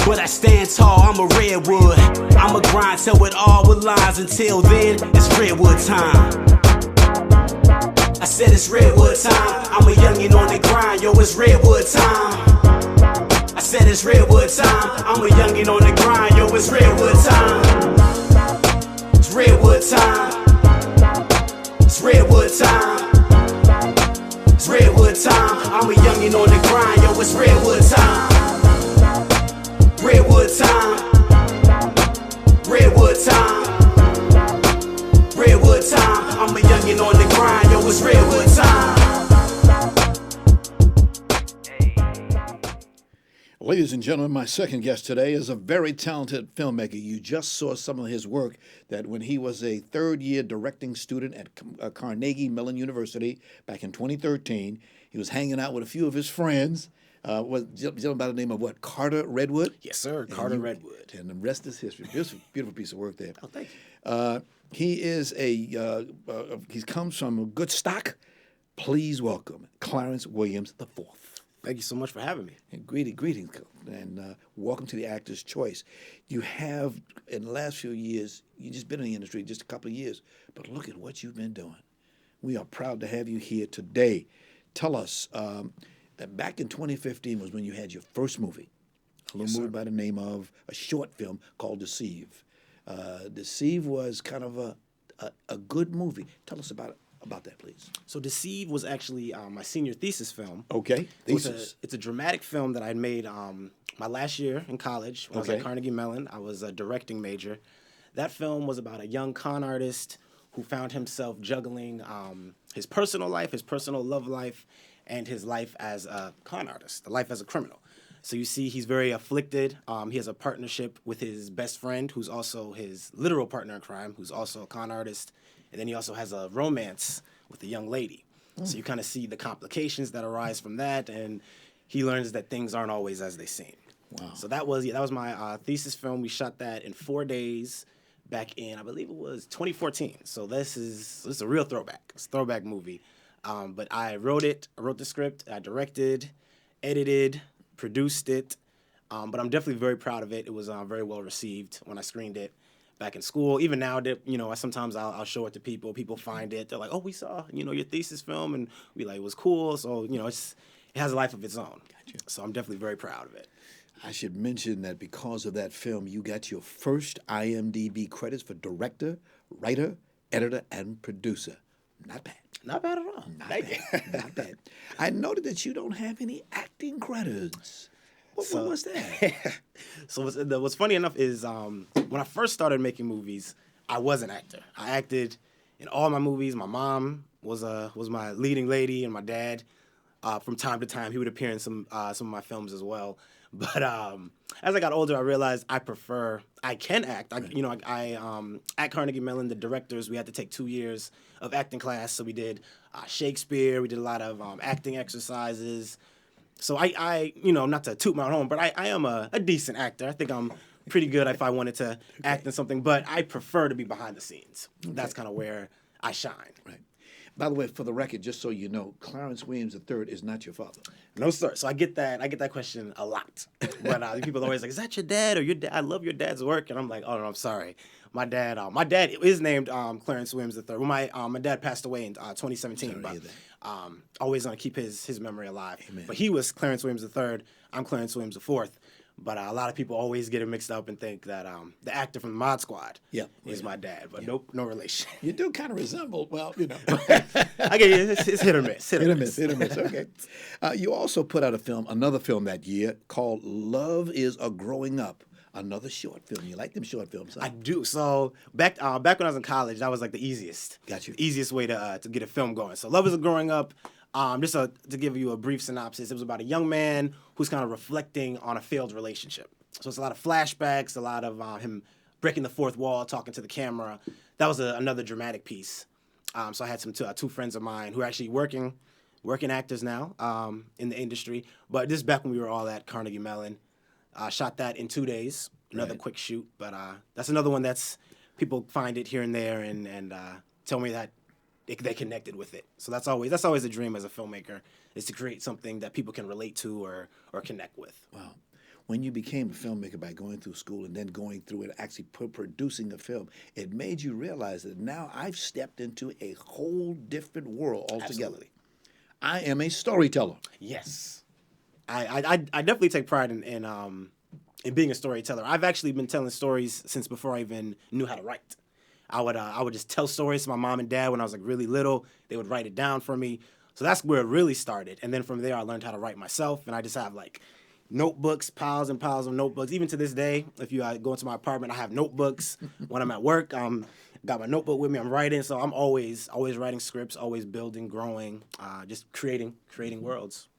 but I stand tall, I'm a redwood. I'ma grind till it all with lines. Until then, it's redwood time. I said it's redwood time. I'm a youngin' on the grind, yo, it's redwood time. I said it's redwood time. I'm a youngin' on the grind, yo, it's redwood time. It's redwood time. It's redwood time. It's redwood time. I'm a youngin' on the grind, yo, it's redwood time. Redwood time. Redwood time. Redwood time. I'm a youngin' on the grind, yo, it's redwood time. Ladies and gentlemen, my second guest today is a very talented filmmaker. You just saw some of his work that when he was a third-year directing student at Carnegie Mellon University back in 2013, he was hanging out with a few of his friends. Was gentleman by the name of what? Carter Redwood? Yes, sir. Carter Redwood. And the rest is history. Beautiful piece of work there. Oh, thank you. He is he comes from a good stock. Please welcome Clarence Williams IV. Thank you so much for having me. And greetings, and welcome to The Actor's Choice. You have, in the last few years, you've just been in the industry just a couple of years, but look at what you've been doing. We are proud to have you here today. Tell us, that back in 2015 was when you had your first movie, a little movie by the name of a short film called Deceive. Deceive was kind of a good movie. Tell us about that, please. So Deceive was actually my senior thesis film. Okay, thesis. It's a dramatic film that I made my last year in college when I was at Carnegie Mellon. I was a directing major. That film was about a young con artist who found himself juggling his personal life, his personal love life, and his life as a con artist, the life as a criminal. So you see he's very afflicted. He has a partnership with his best friend, who's also his literal partner in crime, who's also a con artist. And then he also has a romance with a young lady. So you kind of see the complications that arise from that, and he learns that things aren't always as they seem. Wow. So that was my thesis film. We shot that in 4 days back in, I believe it was 2014. So this is a real throwback. It's a throwback movie. But I wrote the script, I directed, edited, produced it. But I'm definitely very proud of it. It was very well received when I screened it back in school. Even now, sometimes I'll show it to people. People find it. They're like, "Oh, we saw, your thesis film," and we like, it was cool. So, it has a life of its own. Gotcha. So I'm definitely very proud of it. I should mention that because of that film, you got your first IMDb credits for director, writer, editor, and producer. Not bad. Not bad at all. Not bad. I noted that you don't have any acting credits. What was that? So what's funny enough is when I first started making movies, I was an actor. I acted in all my movies. My mom was my leading lady, and my dad, from time to time, he would appear in some of my films as well. But as I got older, I realized I can act. At Carnegie Mellon, the directors, we had to take 2 years of acting class. So we did Shakespeare. We did a lot of acting exercises. So I not to toot my own horn, but I am a decent actor. I think I'm pretty good if I wanted to act in something, but I prefer to be behind the scenes. Okay. That's kind of where I shine. Right. By the way, for the record, just so you know, Clarence Williams III is not your father. No, sir. So I get that question a lot. But people are always like, "Is that your dad or your dad? I love your dad's work." And I'm like, "Oh no, I'm sorry. My dad is named Clarence Williams III. Well, my dad passed away in 2017, but always gonna keep his memory alive. Amen. But he was Clarence Williams III. I'm Clarence Williams IV. But a lot of people always get it mixed up and think that the actor from the Mod Squad is my dad. But nope, no relation. You do kind of resemble, well, you know. I get you. It's hit or miss. Hit or miss. Okay. You also put out another film that year called Love is a Growing Up. Another short film. You like them short films, huh? I do. So back when I was in college, that was like the easiest. Got you. Easiest way to get a film going. So Love is a Growing Up. Just to give you a brief synopsis, it was about a young man who's kind of reflecting on a failed relationship. So it's a lot of flashbacks, a lot of him breaking the fourth wall, talking to the camera. That was another dramatic piece. So I had some two friends of mine who are actually working actors now in the industry. But this is back when we were all at Carnegie Mellon. Shot that in 2 days. Another quick shoot, but that's another one that's people find it here and there and tell me that they connected with it. So that's always a dream as a filmmaker, is to create something that people can relate to or connect with. Wow. When you became a filmmaker by going through school and then going through it, actually producing a film, it made you realize that now I've stepped into a whole different world altogether. Absolutely. I am a storyteller. Yes. I definitely take pride in being a storyteller. I've actually been telling stories since before I even knew how to write. I would just tell stories to my mom and dad when I was like really little. They would write it down for me. So that's where it really started. And then from there, I learned how to write myself. And I just have like notebooks, piles and piles of notebooks. Even to this day, if you go into my apartment, I have notebooks. When I'm at work, got my notebook with me. I'm writing. So I'm always writing scripts, always building, growing, just creating worlds.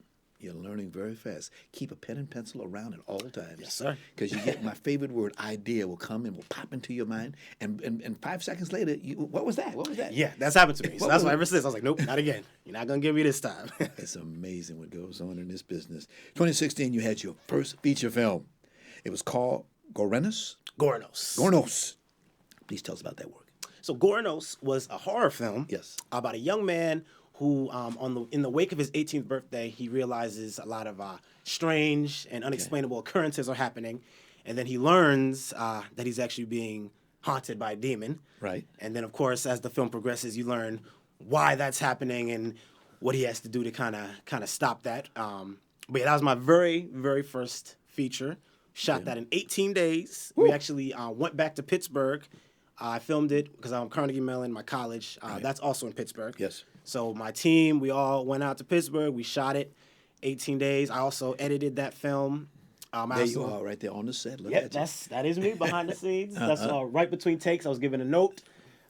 You're learning very fast. Keep a pen and pencil around at all times. Yes, sir. Because you get my favorite word, idea, will come and will pop into your mind. And 5 seconds later, what was that? What was that? Yeah, that's happened to me. So that's why ever since I was like, nope, not again. You're not going to give me this time. It's amazing what goes on in this business. 2016, you had your first feature film. It was called Gornos. Please tell us about that work. So Gornos was a horror film. Yes. About a young man who, in the wake of his 18th birthday, he realizes a lot of strange and unexplainable occurrences are happening, and then he learns that he's actually being haunted by a demon. Right. And then, of course, as the film progresses, you learn why that's happening and what he has to do to kind of stop that. But yeah, that was my very, very first feature. Shot that in 18 days. Woo. We actually went back to Pittsburgh. I filmed it because I'm Carnegie Mellon, my college. That's also in Pittsburgh. Yes. So my team, we all went out to Pittsburgh. We shot it 18 days. I also edited that film. There you are, right there on the set. Look at you. That is me behind the scenes. That's right between takes. I was given a note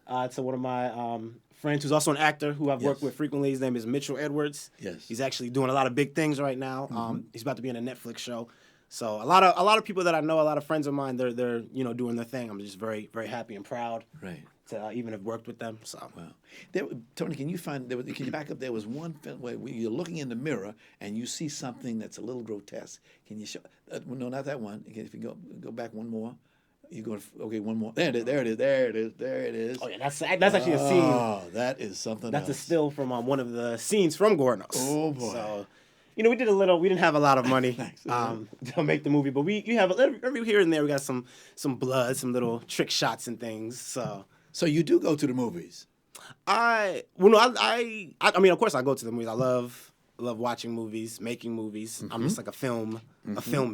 to one of my friends who's also an actor who I've worked with frequently. His name is Mitchell Edwards. Yes. He's actually doing a lot of big things right now. He's about to be in a Netflix show. So a lot of people that I know, a lot of friends of mine, they're doing their thing. I'm just very, very happy and proud to even have worked with them. So wow, Tony, can you back up? There was one film where you're looking in the mirror and you see something that's a little grotesque. Can you show? No, not that one. If you go back one more. You go one more. There it is. Oh yeah, that's actually a scene. Oh, that is something. That's else. a still from one of the scenes from Gornos. Oh boy. So, we didn't have a lot of money to make the movie, but we have every here and there we got some blood, some little trick shots and things. So you do go to the movies? I mean, of course I go to the movies. I love watching movies, making movies. I'm just like a film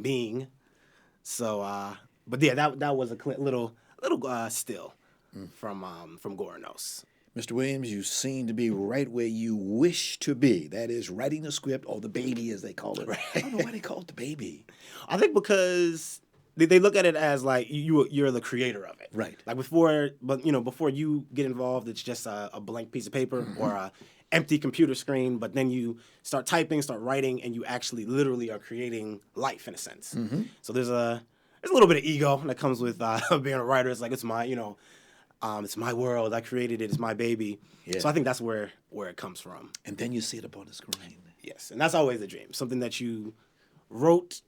being. So, but yeah, that was a little still from Gornos. Mr. Williams, you seem to be right where you wish to be. That is, writing the script, or the baby, as they call it. Right. I don't know why they call it the baby. I think because they look at it as like you're the creator of it. Right. Like before you get involved, it's just a blank piece of paper or a empty computer screen. But then you start typing, start writing, and you actually literally are creating life in a sense. So there's a little bit of ego that comes with being a writer. It's like it's my it's my world. I created it. It's my baby. Yeah. So I think that's where it comes from. And then you see it up on the screen. Yes, and that's always the dream. Something that you wrote,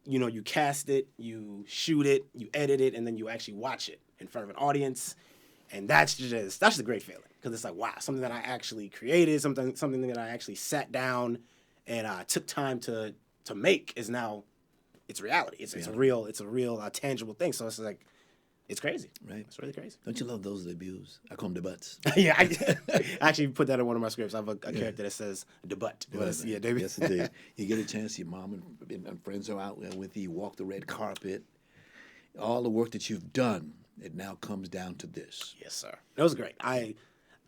you cast it, you shoot it, you edit it, and then you actually watch it in front of an audience. And that's just a great feeling because it's like, wow, something that I actually created, something that I actually sat down and took time to make is now it's reality. It's a real tangible thing. So it's like it's crazy. Right. It's really crazy. Don't you love those debuts? I call them debuts. Yeah, I actually put that in one of my scripts. I have a character that says debut. Yeah, David. Yes, indeed. You get a chance, your mom and friends are out with you, you walk the red carpet. All the work that you've done, it now comes down to this. Yes, sir. It was great.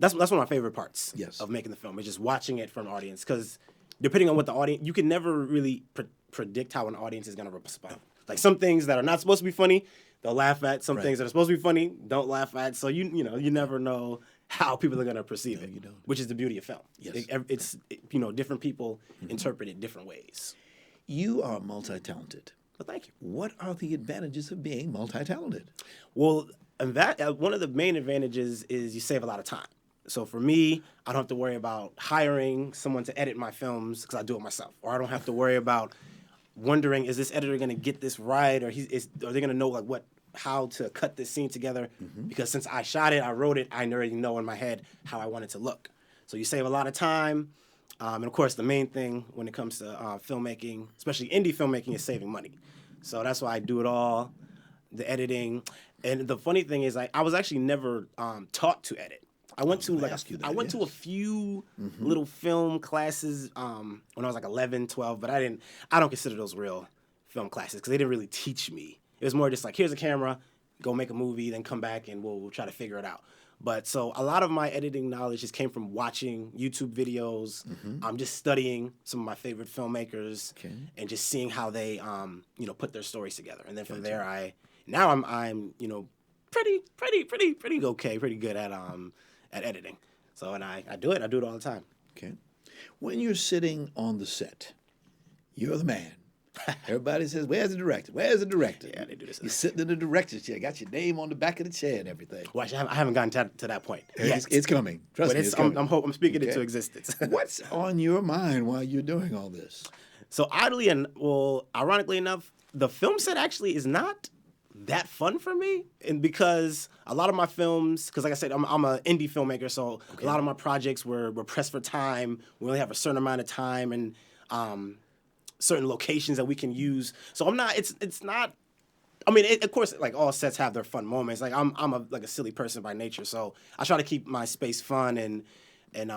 That's one of my favorite parts of making the film, is just watching it from an audience. Because depending on what the audience, you can never really predict how an audience is going to respond. Like some things that are not supposed to be funny, they'll laugh at. Some things that are supposed to be funny, don't laugh at. So you never know how people are going to perceive it. You don't. Which is the beauty of film. Yes. It's different people interpret it different ways. You are multi-talented. Well, thank you. What are the advantages of being multi-talented? Well, and that one of the main advantages is you save a lot of time. So for me, I don't have to worry about hiring someone to edit my films because I do it myself. Or I don't have to worry about wondering, is this editor going to get this right? Or are they going to know like how to cut this scene together? Because since I shot it, I wrote it, I already know in my head how I want it to look. So you save a lot of time. And of course, the main thing when it comes to filmmaking, especially indie filmmaking, is saving money. So that's why I do it all, the editing. And the funny thing is, I was actually never taught to edit. I went to a few little film classes when I was like 11, 12, but I don't consider those real film classes because they didn't really teach me. It was more just like, here's a camera, go make a movie, then come back and we'll try to figure it out. But so a lot of my editing knowledge just came from watching YouTube videos. I'm just studying some of my favorite filmmakers and just seeing how they put their stories together. And then from there, I'm pretty okay, pretty good at editing. So and I do it all the time. Okay. When you're sitting on the set, you're the man. Everybody says, "Where's the director? Where's the director?" Yeah, they do this. You're sitting in the director's chair, got your name on the back of the chair and everything. Well, actually, I haven't gotten to that point yet. It's coming. Trust me, it's coming. I'm speaking it into existence. What's on your mind while you're doing all this? So ironically enough, the film set actually is not that fun for me, and because a lot of my films, because like I said, I'm an indie filmmaker, so a lot of my projects were pressed for time. We only have a certain amount of time and certain locations that we can use. So I'm not. It's not. I mean, of course, like all sets have their fun moments. Like I'm a silly person by nature, so I try to keep my space fun and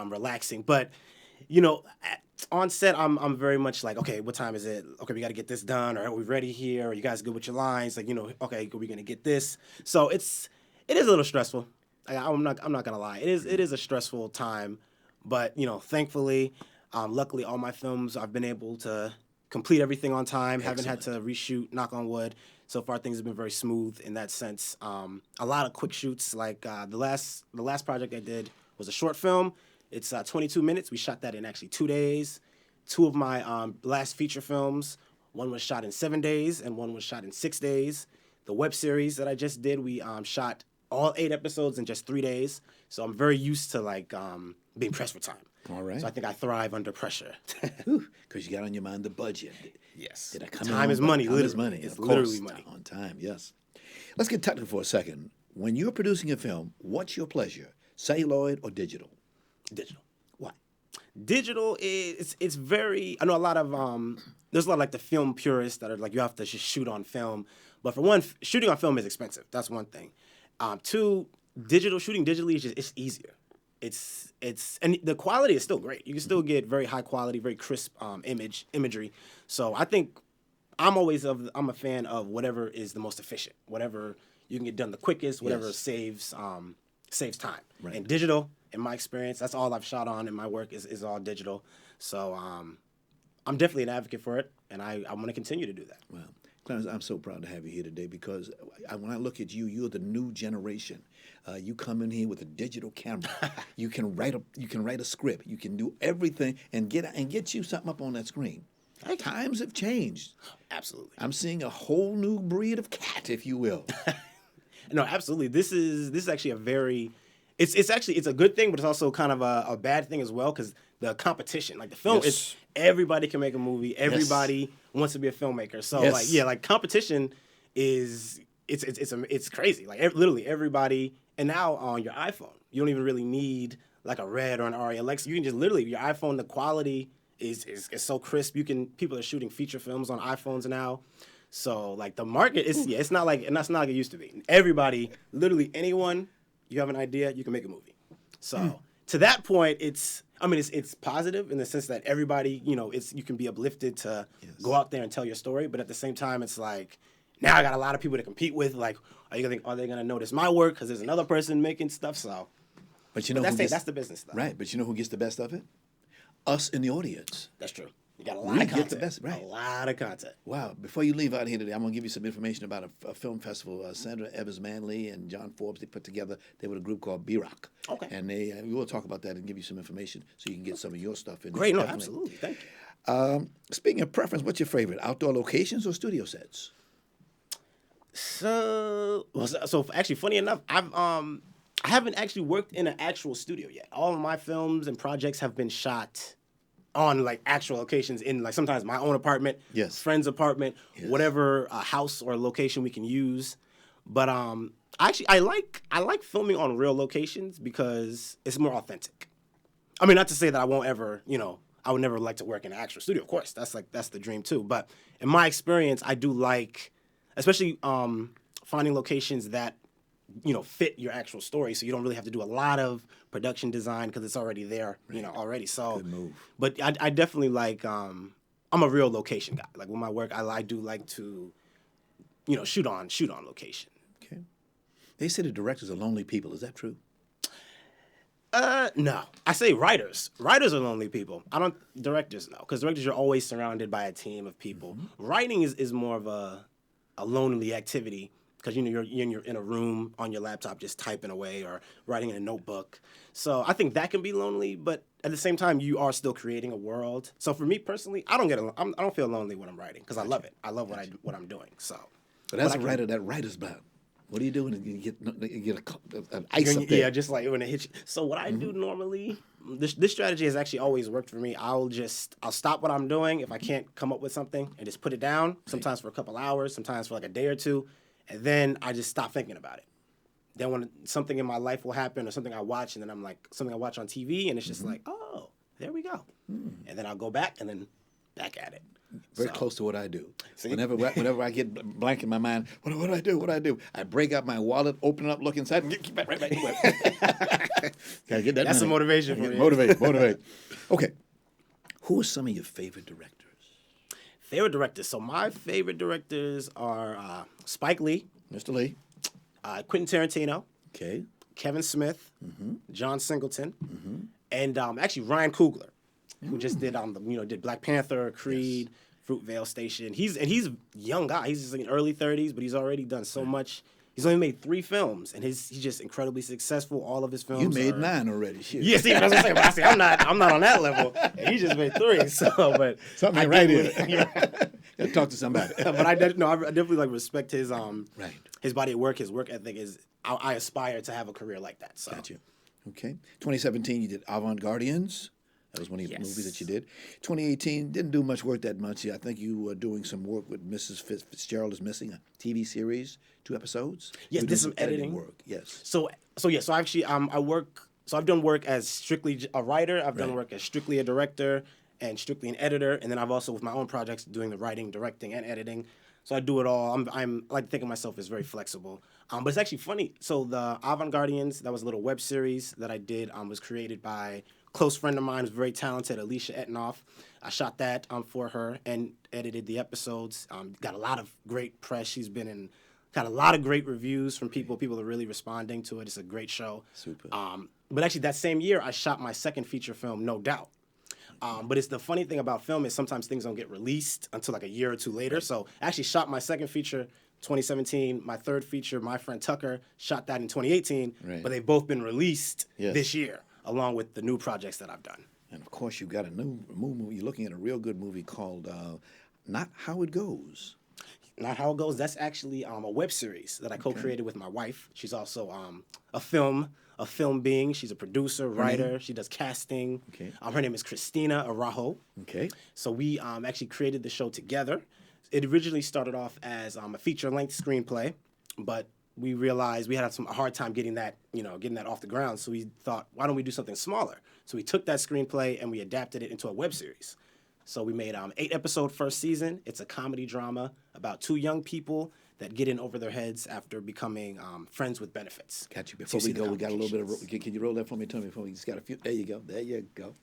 relaxing. But on set, I'm very much like, okay, what time is it? Okay, we got to get this done. Or are we ready here? Are you guys good with your lines? Like, okay, are we gonna get this? So it is a little stressful. I'm not gonna lie. It is a stressful time, but thankfully, luckily, all my films I've been able to complete everything on time. Excellent. Haven't had to reshoot. Knock on wood. So far, things have been very smooth in that sense. A lot of quick shoots. Like the last project I did was a short film. It's 22 minutes. We shot that in actually 2 days. Two of my last feature films, one was shot in 7 days and one was shot in 6 days. The web series that I just did, we shot all 8 episodes in just 3 days. So I'm very used to being pressed for time. All right. So I think I thrive under pressure. Because you got on your mind the budget. Yes. Did I come Time is money. Time is money. It's Of literally course. money. On time, yes. Let's get technical for a second. When you're producing a film, what's your pleasure? Celluloid or digital? Digital. Why? Digital is it's very. I know a lot of there's a lot of like the film purists that are like you have to just shoot on film, but for one, shooting on film is expensive. That's one thing. Two, shooting digitally is it's easier. It's and the quality is still great. You can still get very high quality, very crisp imagery. So I think I'm a fan of whatever is the most efficient, whatever you can get done the quickest, whatever saves time. Right. And digital, in my experience, that's all I've shot on in my work is all digital. So I'm definitely an advocate for it, and I want to continue to do that. Well, Clarence, I'm so proud to have you here today because when I look at you, you're the new generation. You come in here with a digital camera. You can write a script. You can do everything and get you something up on that screen. Times have changed. Absolutely. I'm seeing a whole new breed of cat, if you will. No, absolutely. This is actually a very it's a good thing, but it's also kind of a bad thing as well because the competition, like the film, is everybody can make a movie. Everybody wants to be a filmmaker. So competition is it's crazy. Like literally everybody, and now on your iPhone, you don't even really need like a Red or an Arri Alexa. You can just literally your iPhone. The quality is so crisp. People are shooting feature films on iPhones now. So like the market is it's not like it used to be. Everybody, literally anyone, you have an idea, you can make a movie. So to that point, it's positive in the sense that everybody, you can be uplifted to go out there and tell your story. But at the same time, it's like now I got a lot of people to compete with. Like, are they gonna notice my work because there's another person making stuff? So, but that's the business stuff, right? But you know who gets the best of it? Us in the audience. That's true. You got a lot of content. Get the best, right? A lot of content. Wow. Before you leave out here today, I'm going to give you some information about a film festival. Sandra Evers Manley and John Forbes, they put together, they were a group called B-Rock. Okay. And we will talk about that and give you some information so you can get some of your stuff in. Great. No, absolutely. Thank you. Speaking of preference, what's your favorite? Outdoor locations or studio sets? So actually, funny enough, I haven't actually worked in an actual studio yet. All of my films and projects have been shot on like actual locations in like sometimes my own apartment, friend's apartment, whatever house or location we can use. But I like filming on real locations because it's more authentic. I mean, not to say that I won't ever, I would never like to work in an actual studio. Of course, that's the dream too. But in my experience, I do like, especially finding locations that fit your actual story, so you don't really have to do a lot of production design because it's already there, already. So, good move. But I definitely like. I'm a real location guy. Like with my work, I do like to, shoot on location. Okay. They say the directors are lonely people. Is that true? No. I say writers. Writers are lonely people. I don't. Directors, no, because directors you're always surrounded by a team of people. Mm-hmm. Writing is more of a lonely activity. Because you're in a room on your laptop just typing away or writing in a notebook. So I think that can be lonely, but at the same time you are still creating a world. So for me personally, I don't feel lonely when I'm writing because I love it. I love what I'm doing. So, but as a writer, that writer's block. What are you doing? You get an ice up there. Yeah, just like when it hits you. So what I do normally, this strategy has actually always worked for me. I'll stop what I'm doing if I can't come up with something and just put it down. Sometimes for a couple hours, sometimes for like a day or two. And then I just stop thinking about it. Then when something in my life will happen or something I watch, and then I'm like, something I watch on TV, and it's just like, oh, there we go. And then I'll go back and then back at it. Very close to what I do. See? Whenever I get blank in my mind, what do I do? What do I do? I break out my wallet, open it up, look inside, and get back right back to it. Gotta get that. That's some motivation for you. Motivate. Okay. Who are some of your favorite directors? Favorite directors. So my favorite directors are Spike Lee, Mr. Lee, Quentin Tarantino, okay, Kevin Smith, John Singleton, and actually Ryan Coogler, who just did did Black Panther, Creed, Fruitvale Station. He's a young guy. He's in early 30s, but he's already done so much. He's only made 3 films, and he's just incredibly successful. All of his films. You made 9 already. Shoot. Yeah, see, that's what I'm saying. But I say I'm not on that level. And he just made 3. So, but something ain't right here. Gotta talk to somebody. But I definitely like respect his his body of work. His work ethic is. I aspire to have a career like that. So. Got you. Okay. 2017, you did Avant-Gardians. That was one of your movies that you did. 2018, didn't do much work that much. I think you were doing some work with Mrs. Fitzgerald is Missing, a TV series, 2 episodes. Yes, did some editing work. Yes. So actually, I work. So I've done work as strictly a writer. I've done work as strictly a director and strictly an editor. And then I've also, with my own projects, doing the writing, directing, and editing. So I do it all. I like to think of myself as very flexible. But it's actually funny. So the Avant-Gardians, that was a little web series that I did, was created by close friend of mine who's very talented, Alicia Etnoff. I shot that for her and edited the episodes. Got a lot of great press. Got a lot of great reviews from people. People are really responding to it. It's a great show. Super. But actually, that same year, I shot my second feature film, No Doubt. But it's the funny thing about film is sometimes things don't get released until like a year or 2 later. So I actually shot my second feature 2017. My third feature, My Friend Tucker, shot that in 2018. Right. But they've both been released this year, along with the new projects that I've done. And of course, you've got a new movie. You're looking at a real good movie called Not How It Goes. Not How It Goes. That's actually a web series that I co-created with my wife. She's also a film being. She's a producer, writer. She does casting. Okay. Her name is Christina Araujo. Okay. So we actually created the show together. It originally started off as a feature-length screenplay, but we realized we had a hard time getting that off the ground. So we thought, why don't we do something smaller? So we took that screenplay and we adapted it into a web series. So we made 8-episode first season. It's a comedy drama about 2 young people that get in over their heads after becoming friends with benefits. Got you. Before we go, we got a little bit of. Can you roll that for me, Tony? Before we just got a few. There you go. There you go.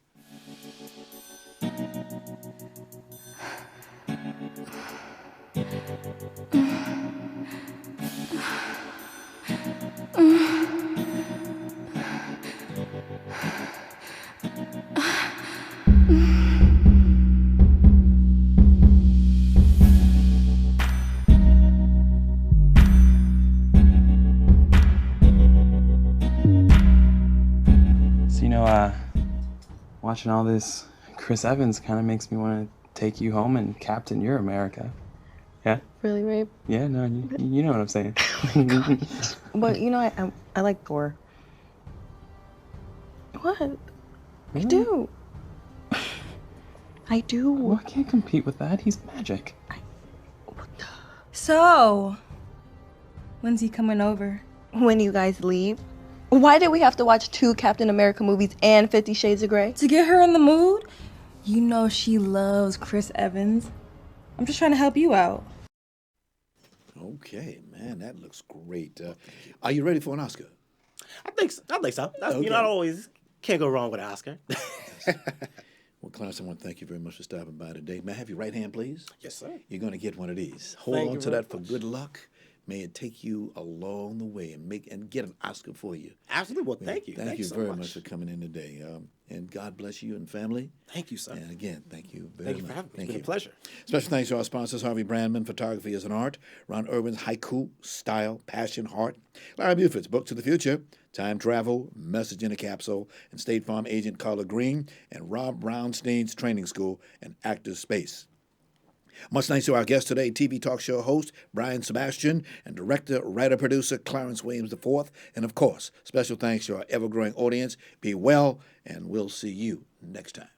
Watching all this Chris Evans kind of makes me want to take you home and captain your America. Yeah? Really, Rabe? Yeah, no, you know what I'm saying. But, I like Thor. What? Really? I do. I do. Well, I can't compete with that. He's magic. So, when's he coming over? When you guys leave. Why did we have to watch 2 Captain America movies and 50 Shades of Grey? To get her in the mood? You know she loves Chris Evans. I'm just trying to help you out. Okay, man, that looks great. Are you ready for an Oscar? I think so. Okay. I always can't go wrong with an Oscar. Well, Clarence, I want to thank you very much for stopping by today. May I have your right hand, please? Yes, sir. You're going to get one of these. Hold Thank on you to very that for much. good luck. May it take you along the way and get an Oscar for you. Absolutely. Well, thank you. Thank you so very much for coming in today. And God bless you and family. Thank you, sir. And again, thank you very Thank you much. for having me. Thank It's been you. a pleasure. Special thanks to our sponsors, Harvey Brandman, Photography is an Art, Ron Irwin's Haiku, Style, Passion, Heart, Larry Buford's Book to the Future, Time Travel, Message in a Capsule, and State Farm agent Carla Green, and Rob Brownstein's Training School and Actors Space. Much thanks to our guest today, TV talk show host Brian Sebastian, and director, writer, producer Clarence Williams IV. And of course, special thanks to our ever-growing audience. Be well, and we'll see you next time.